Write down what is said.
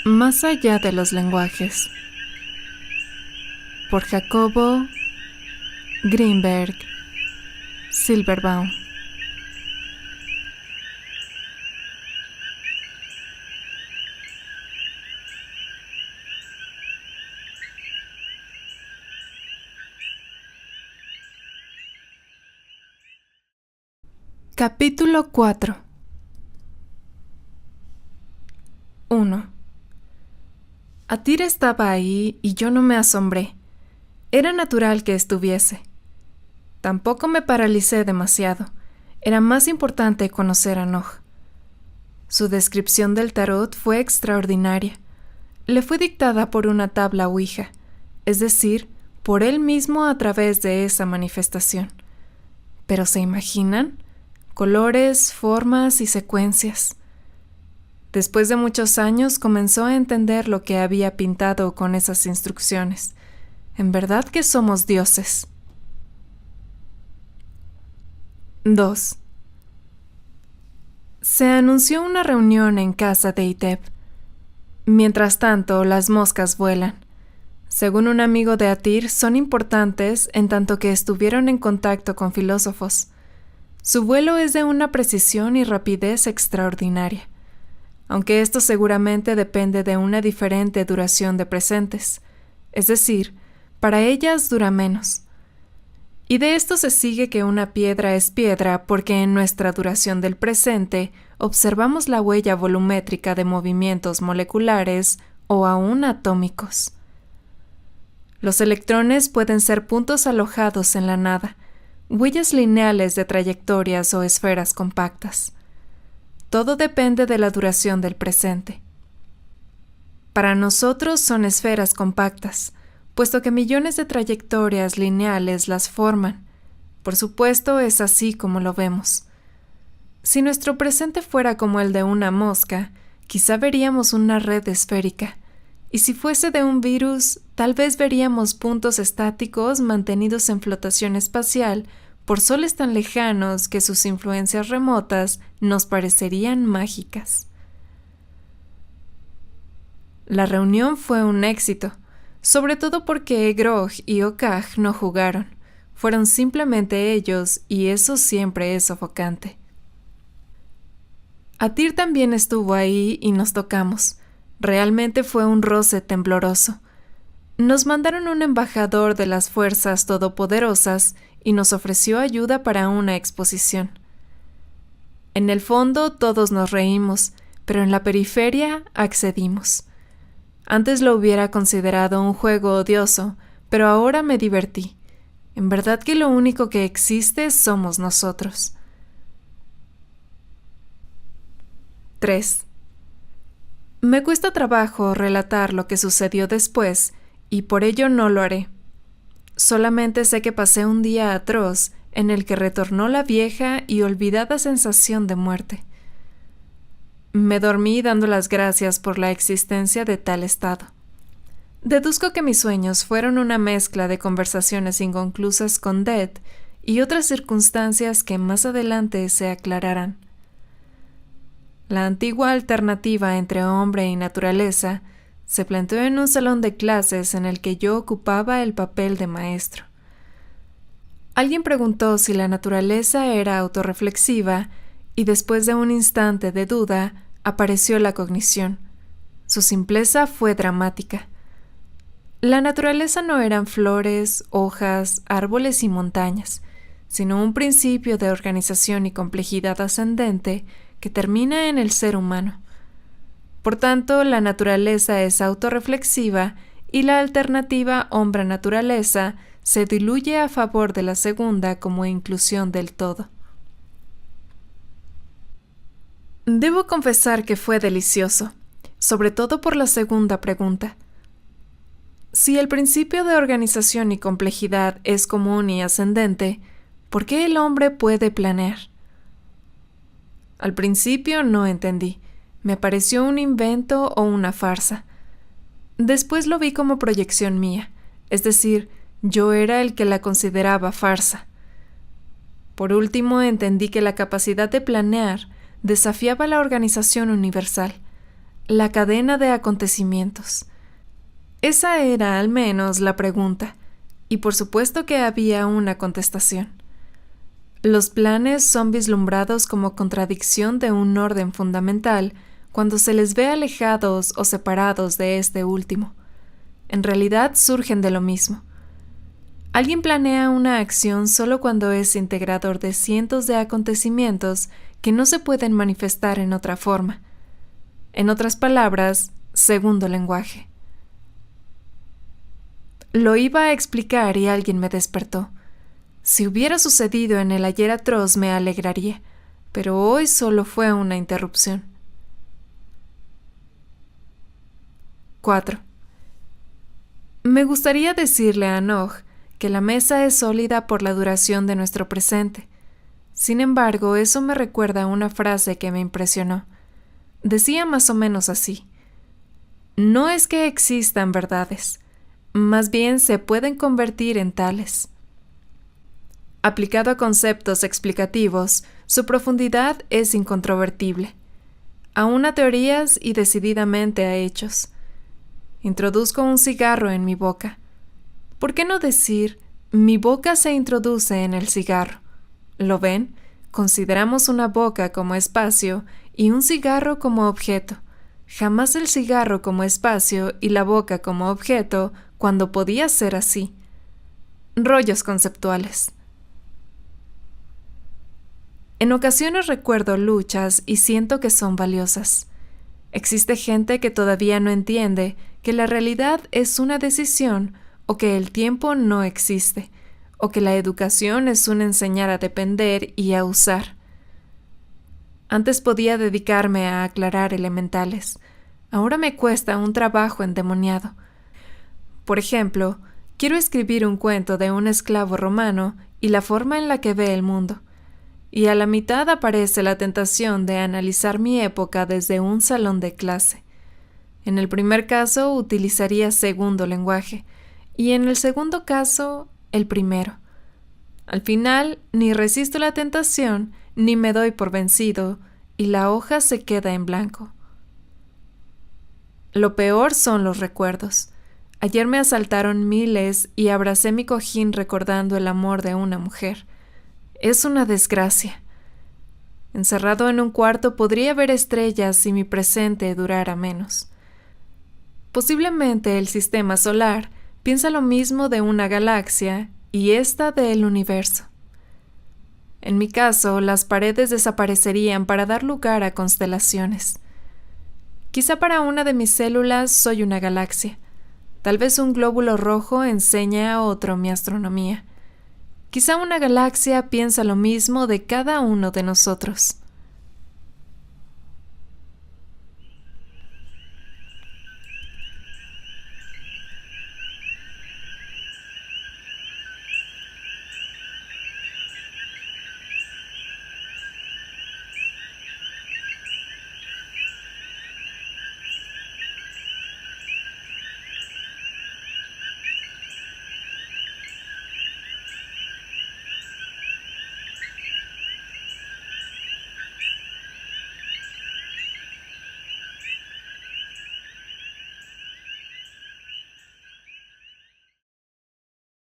Más allá de los lenguajes, por Jacobo Greenberg Silverbaum. Capítulo 4. 1. Atir estaba ahí y yo no me asombré. Era natural que estuviese. Tampoco me paralicé demasiado. Era más importante conocer a Nog. Su descripción del tarot fue extraordinaria. Le fue dictada por una tabla Ouija, es decir, por él mismo a través de esa manifestación. ¿Pero se imaginan? Colores, formas y secuencias. Después de muchos años comenzó a entender lo que había pintado con esas instrucciones. En verdad que somos dioses. 2. Se anunció una reunión en casa de Iteb. Mientras tanto, las moscas vuelan. Según un amigo de Atir, son importantes en tanto que estuvieron en contacto con filósofos. Su vuelo es de una precisión y rapidez extraordinaria, aunque esto seguramente depende de una diferente duración de presentes, es decir, para ellas dura menos. Y de esto se sigue que una piedra es piedra porque en nuestra duración del presente observamos la huella volumétrica de movimientos moleculares o aún atómicos. Los electrones pueden ser puntos alojados en la nada, huellas lineales de trayectorias o esferas compactas. Todo depende de la duración del presente. Para nosotros son esferas compactas, puesto que millones de trayectorias lineales las forman. Por supuesto, es así como lo vemos. Si nuestro presente fuera como el de una mosca, quizá veríamos una red esférica, y si fuese de un virus, tal vez veríamos puntos estáticos mantenidos en flotación espacial por soles tan lejanos que sus influencias remotas nos parecerían mágicas. La reunión fue un éxito, sobre todo porque Grog y Okaj no jugaron. Fueron simplemente ellos, y eso siempre es sofocante. Atir también estuvo ahí y nos tocamos. Realmente fue un roce tembloroso. Nos mandaron un embajador de las fuerzas todopoderosas y nos ofreció ayuda para una exposición. En el fondo todos nos reímos, pero en la periferia accedimos. Antes lo hubiera considerado un juego odioso, pero ahora me divertí. En verdad que lo único que existe somos nosotros. 3. Me cuesta trabajo relatar lo que sucedió después, y por ello no lo haré. Solamente sé que pasé un día atroz en el que retornó la vieja y olvidada sensación de muerte. Me dormí dando las gracias por la existencia de tal estado. Deduzco que mis sueños fueron una mezcla de conversaciones inconclusas con Dead y otras circunstancias que más adelante se aclararán. La antigua alternativa entre hombre y naturaleza se planteó en un salón de clases en el que yo ocupaba el papel de maestro. Alguien preguntó si la naturaleza era autorreflexiva y después de un instante de duda apareció la cognición. Su simpleza fue dramática. La naturaleza no eran flores, hojas, árboles y montañas, sino un principio de organización y complejidad ascendente que termina en el ser humano. Por tanto, la naturaleza es autorreflexiva y la alternativa hombre-naturaleza se diluye a favor de la segunda como inclusión del todo. Debo confesar que fue delicioso, sobre todo por la segunda pregunta. Si el principio de organización y complejidad es común y ascendente, ¿por qué el hombre puede planear? Al principio no entendí. Me pareció un invento o una farsa. Después lo vi como proyección mía, es decir, yo era el que la consideraba farsa. Por último, entendí que la capacidad de planear desafiaba la organización universal. la cadena de acontecimientos. Esa era al menos la pregunta, y por supuesto que había una contestación. Los planes son vislumbrados como contradicción de un orden fundamental cuando se les ve alejados o separados de este último. En realidad surgen de lo mismo. Alguien planea una acción solo cuando es integrador de cientos de acontecimientos que no se pueden manifestar en otra forma. En otras palabras, segundo lenguaje. Lo iba a explicar y alguien me despertó. Si hubiera sucedido en el ayer atroz me alegraría, pero hoy solo fue una interrupción. 4. Me gustaría decirle a Nog que la mesa es sólida por la duración de nuestro presente. Sin embargo, eso me recuerda a una frase que me impresionó. Decía más o menos así: no es que existan verdades, más bien se pueden convertir en tales. Aplicado a conceptos explicativos, su profundidad es incontrovertible, aún a teorías y decididamente a hechos. Introduzco un cigarro en mi boca. ¿Por qué no decir, mi boca se introduce en el cigarro? ¿Lo ven? Consideramos una boca como espacio y un cigarro como objeto. Jamás el cigarro como espacio y la boca como objeto cuando podía ser así. Rollos conceptuales. En ocasiones recuerdo luchas y siento que son valiosas. Existe gente que todavía no entiende que la realidad es una decisión o que el tiempo no existe, o que la educación es un enseñar a depender y a usar. Antes podía dedicarme a aclarar elementales. Ahora me cuesta un trabajo endemoniado. Por ejemplo, quiero escribir un cuento de un esclavo romano y la forma en la que ve el mundo. Y a la mitad aparece la tentación de analizar mi época desde un salón de clase. En el primer caso utilizaría segundo lenguaje, y en el segundo caso, el primero. Al final, ni resisto la tentación, ni me doy por vencido, y la hoja se queda en blanco. Lo peor son los recuerdos. Ayer me asaltaron miles y abracé mi cojín recordando el amor de una mujer. Es una desgracia. Encerrado en un cuarto podría ver estrellas si mi presente durara menos. Posiblemente el sistema solar piensa lo mismo de una galaxia y esta del universo. En mi caso, las paredes desaparecerían para dar lugar a constelaciones. Quizá para una de mis células soy una galaxia. Tal vez un glóbulo rojo enseña a otro mi astronomía. Quizá una galaxia piensa lo mismo de cada uno de nosotros.